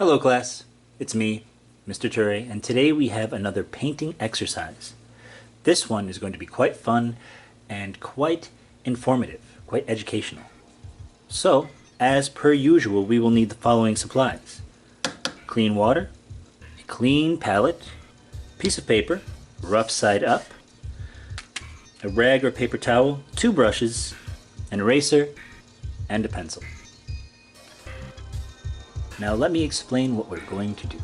Hello class, it's me, Mr. Ture, and today we have another painting exercise. This one is going to be quite fun and quite informative, quite educational. So, as per usual, we will need the following supplies. Clean water, a clean palette, piece of paper, rough side up, a rag or paper towel, 2 brushes, an eraser, and a pencil. Now let me explain what we're going to do.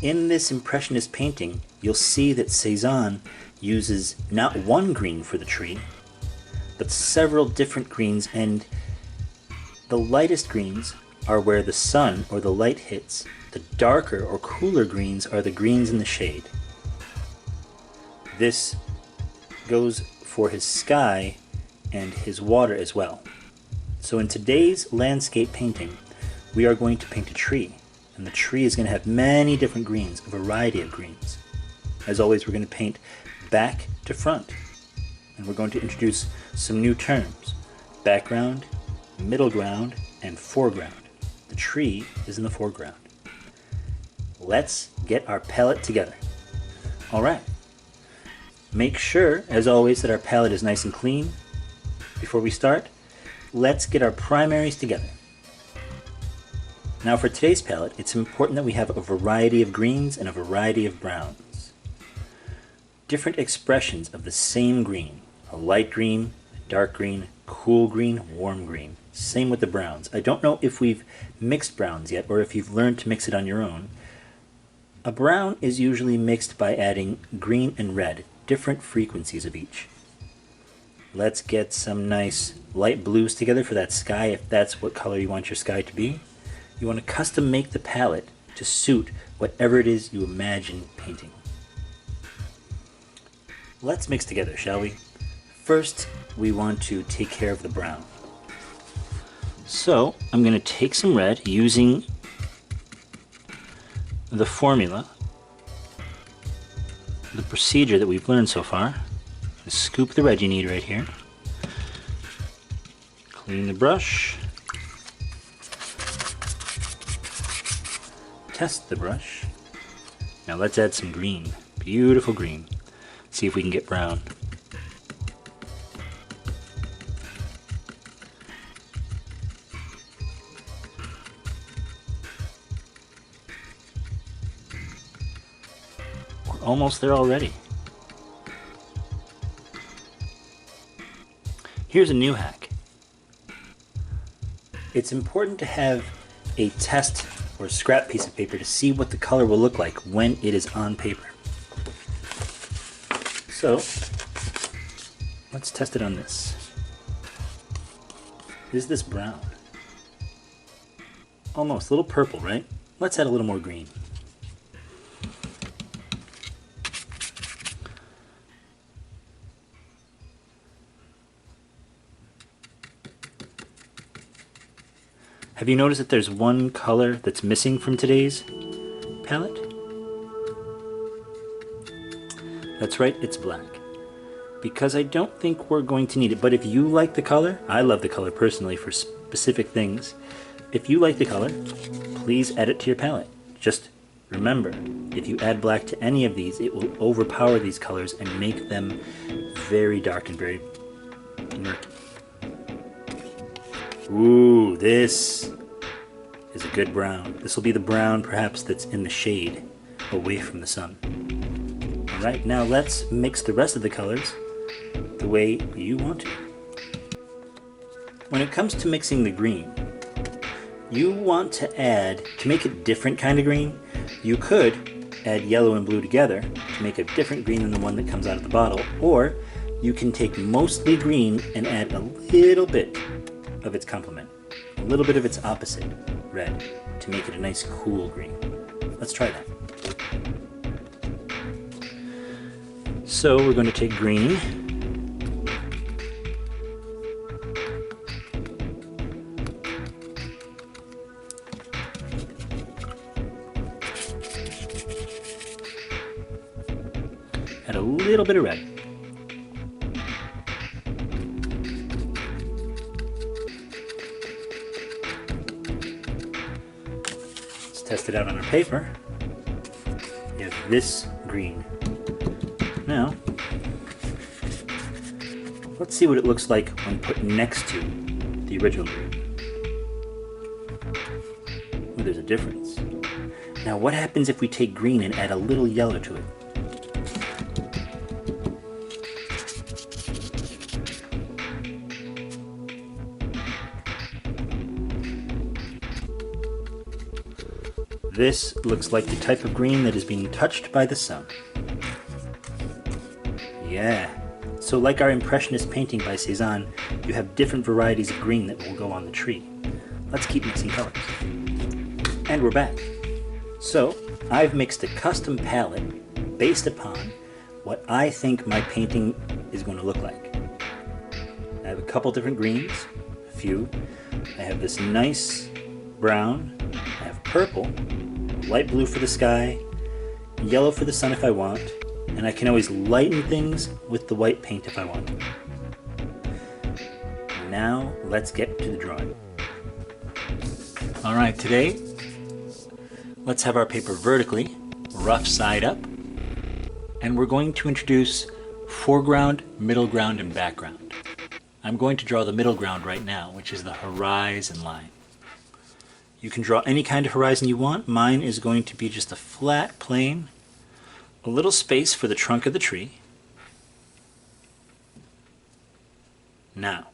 In this Impressionist painting, you'll see that Cezanne uses not one green for the tree, but several different greens, and the lightest greens are where the sun or the light hits. The darker or cooler greens are the greens in the shade. This goes for his sky and his water as well. So in today's landscape painting, we are going to paint a tree, and the tree is going to have many different greens, a variety of greens. As always, we're going to paint back to front, and we're going to introduce some new terms: background, middle ground, and foreground. The tree is in the foreground. Let's get our palette together. Alright, make sure, as always, that our palette is nice and clean. Before we start, let's get our primaries together. Now for today's palette, it's important that we have a variety of greens and a variety of browns. Different expressions of the same green. A light green, a dark green, cool green, warm green. Same with the browns. I don't know if we've mixed browns yet, or if you've learned to mix it on your own. A brown is usually mixed by adding green and red, different frequencies of each. Let's get some nice light blues together for that sky, if that's what color you want your sky to be. You want to custom make the palette to suit whatever it is you imagine painting. Let's mix together, shall we? First, we want to take care of the brown. So, I'm going to take some red using the formula, the procedure that we've learned so far. Just scoop the red you need right here. Clean the brush. Test the brush. Now let's add some green. Beautiful green. See if we can get brown. We're almost there already. Here's a new hack. It's important to have a test or a scrap piece of paper to see what the color will look like when it is on paper. So, let's test it on this. Is this brown? Almost, a little purple, right? Let's add a little more green. Have you noticed that there's one color that's missing from today's palette? That's right, it's black. Because I don't think we're going to need it, but if you like the color, I love the color personally for specific things. If you like the color, please add it to your palette. Just remember, if you add black to any of these, it will overpower these colors and make them very dark and very murky. Ooh, this is a good brown. This will be the brown perhaps that's in the shade, away from the sun. Alright, now let's mix the rest of the colors the way you want to. When it comes to mixing the green, you want to add, to make a different kind of green, you could add yellow and blue together to make a different green than the one that comes out of the bottle, or you can take mostly green and add a little bit of its complement, a little bit of its opposite, red, to make it a nice cool green. Let's try that. So we're going to take green, add a little bit of red. test it out on our paper. We have this green. Now, let's see what it looks like when put next to the original green. Oh, there's a difference. Now, what happens if we take green and add a little yellow to it? This looks like the type of green that is being touched by the sun. Yeah. So like our Impressionist painting by Cézanne, you have different varieties of green that will go on the tree. Let's keep mixing colors. And we're back. So I've mixed a custom palette based upon what I think my painting is going to look like. I have a couple different greens, a few. I have this nice brown. I have purple, light blue for the sky, yellow for the sun if I want, and I can always lighten things with the white paint if I want to. Now let's get to the drawing. Alright, today let's have our paper vertically, rough side up, and we're going to introduce foreground, middle ground, and background. I'm going to draw the middle ground right now, which is the horizon line. You can draw any kind of horizon you want. Mine is going to be just a flat plane, a little space for the trunk of the tree. Now,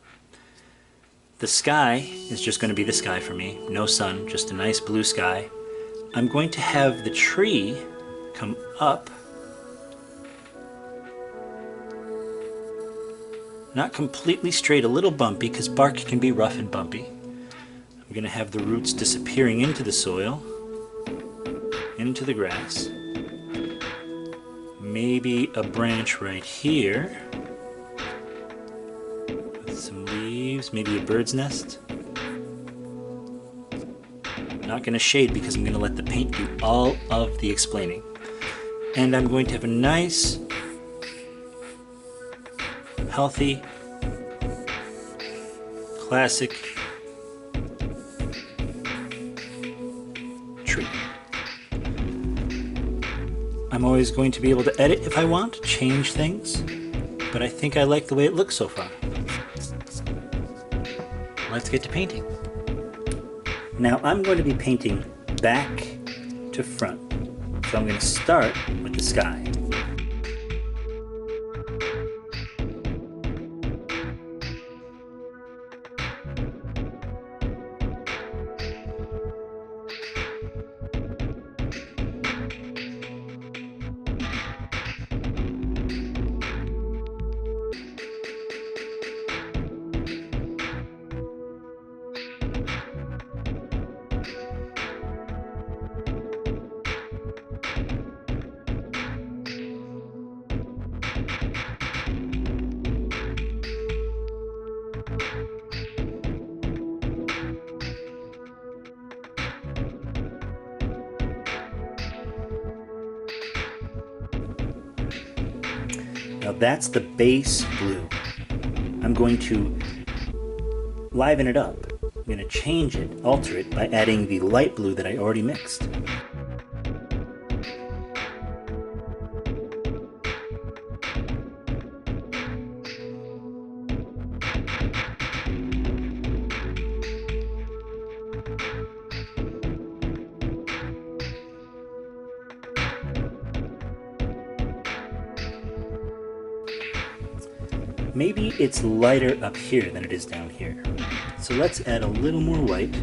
the sky is just going to be the sky for me. No sun, just a nice blue sky. I'm going to have the tree come up, not completely straight, a little bumpy, because bark can be rough and bumpy. I'm going to have the roots disappearing into the soil, into the grass. Maybe a branch right here with some leaves, maybe a bird's nest. I'm not going to shade because I'm going to let the paint do all of the explaining. And I'm going to have a nice, healthy, classic tree. I'm always going to be able to edit if I want, change things, but I think I like the way it looks so far. Let's get to painting. Now I'm going to be painting back to front, so I'm going to start with the sky. Now that's the base blue. I'm going to liven it up. I'm going to change it, alter it, by adding the light blue that I already mixed. Maybe it's lighter up here than it is down here. So let's add a little more white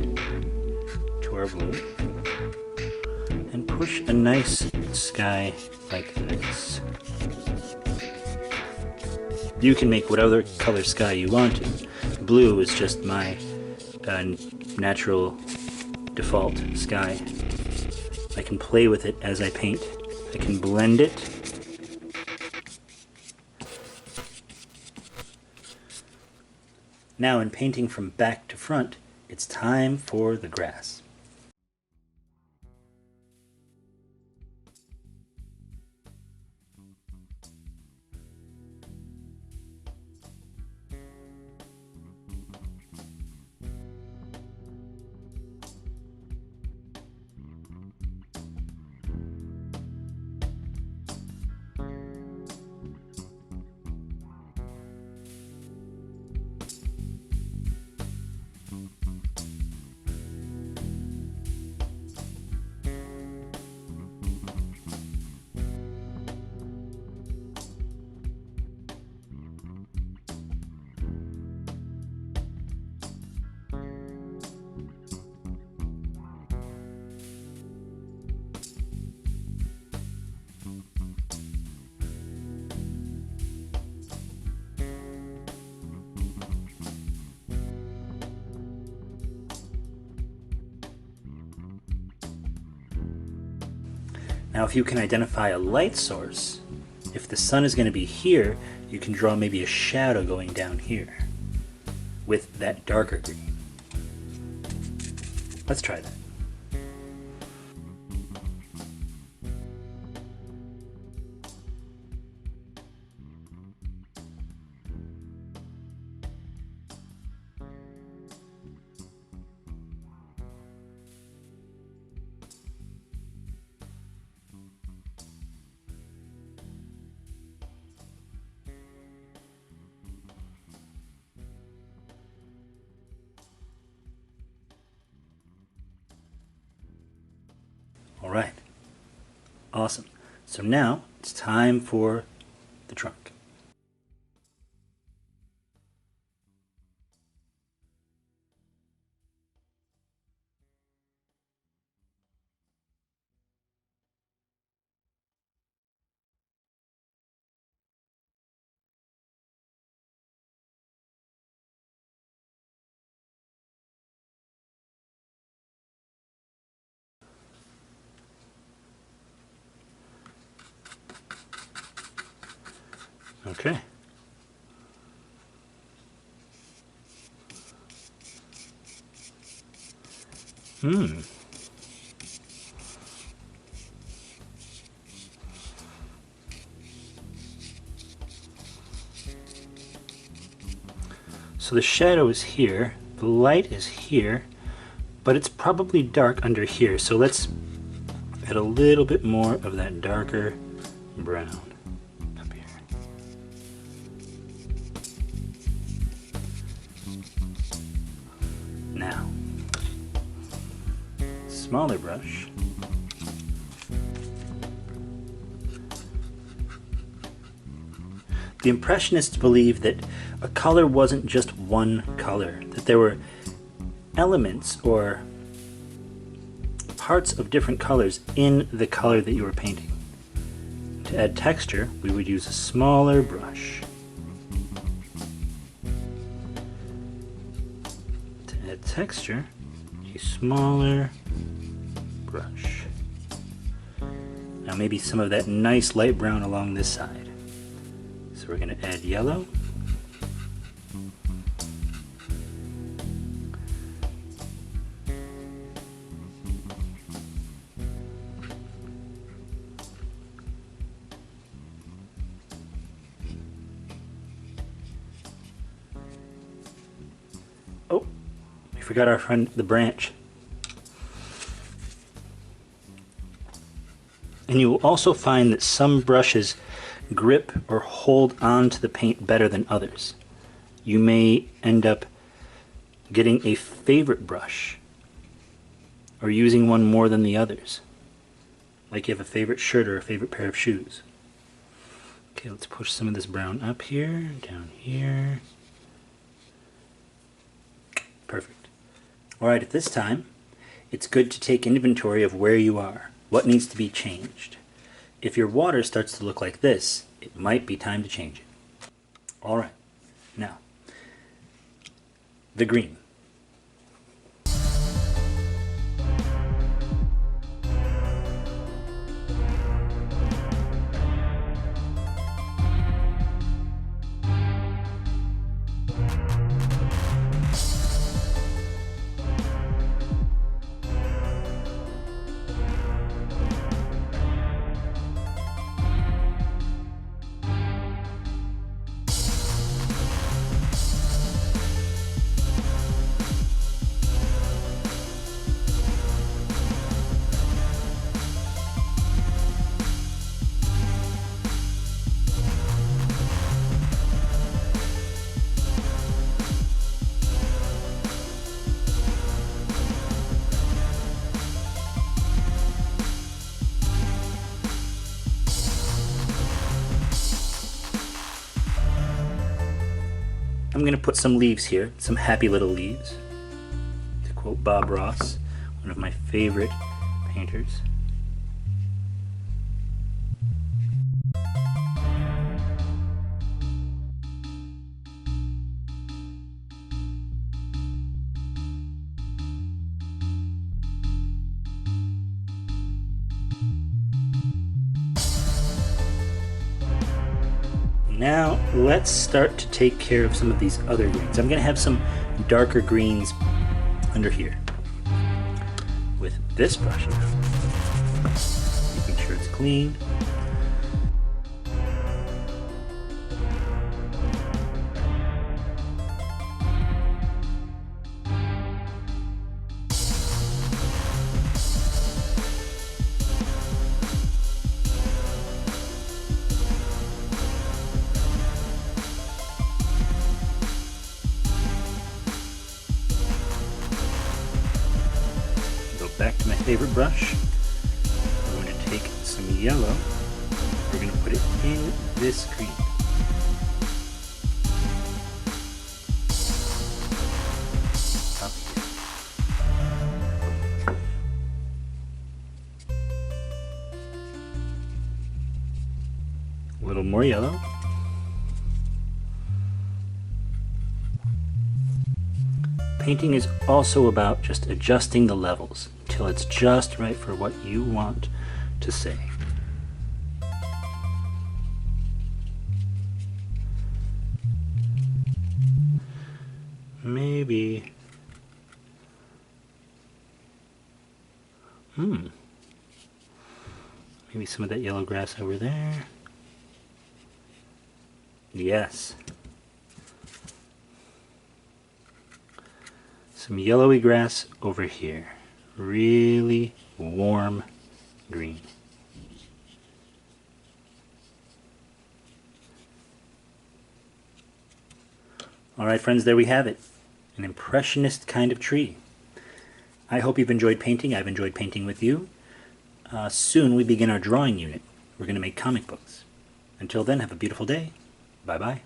to our blue and push a nice sky like this. You can make whatever color sky you want to. Blue is just my natural default sky. I can play with it as I paint. I can blend it. Now in painting from back to front, it's time for the grass. Now if you can identify a light source, if the sun is going to be here, you can draw maybe a shadow going down here with that darker green. Let's try that. All right, awesome. So now it's time for the trunk. Okay. So the shadow is here, the light is here, but it's probably dark under here. So let's add a little bit more of that darker brown up here. Now, smaller brush. The Impressionists believed that a color wasn't just one color, that there were elements or parts of different colors in the color that you were painting. To add texture, we would use a smaller brush. To add texture, a smaller brush. Now maybe some of that nice light brown along this side. So we're going to add yellow. Oh, we forgot our friend, the branch. And you will also find that some brushes grip or hold on to the paint better than others. You may end up getting a favorite brush or using one more than the others. Like you have a favorite shirt or a favorite pair of shoes. Okay, let's push some of this brown up here, down here. Perfect. Alright, at this time, it's good to take inventory of where you are, what needs to be changed. If your water starts to look like this, it might be time to change it. Alright, now, the green. I'm going to put some leaves here, some happy little leaves, to quote Bob Ross, one of my favorite painters. Now let's start to take care of some of these other greens. I'm going to have some darker greens under here with this brush now. Making sure it's clean. Back to my favorite brush. I'm going to take some yellow. We're going to put it in this green. Up here. A little more yellow. Painting is also about just adjusting the levels till it's just right for what you want to say. Maybe. Maybe some of that yellow grass over there. Yes. Some yellowy grass over here. Really warm green. Alright friends, there we have it. An impressionist kind of tree. I hope you've enjoyed painting. I've enjoyed painting with you. Soon we begin our drawing unit. We're going to make comic books. Until then, have a beautiful day. Bye-bye.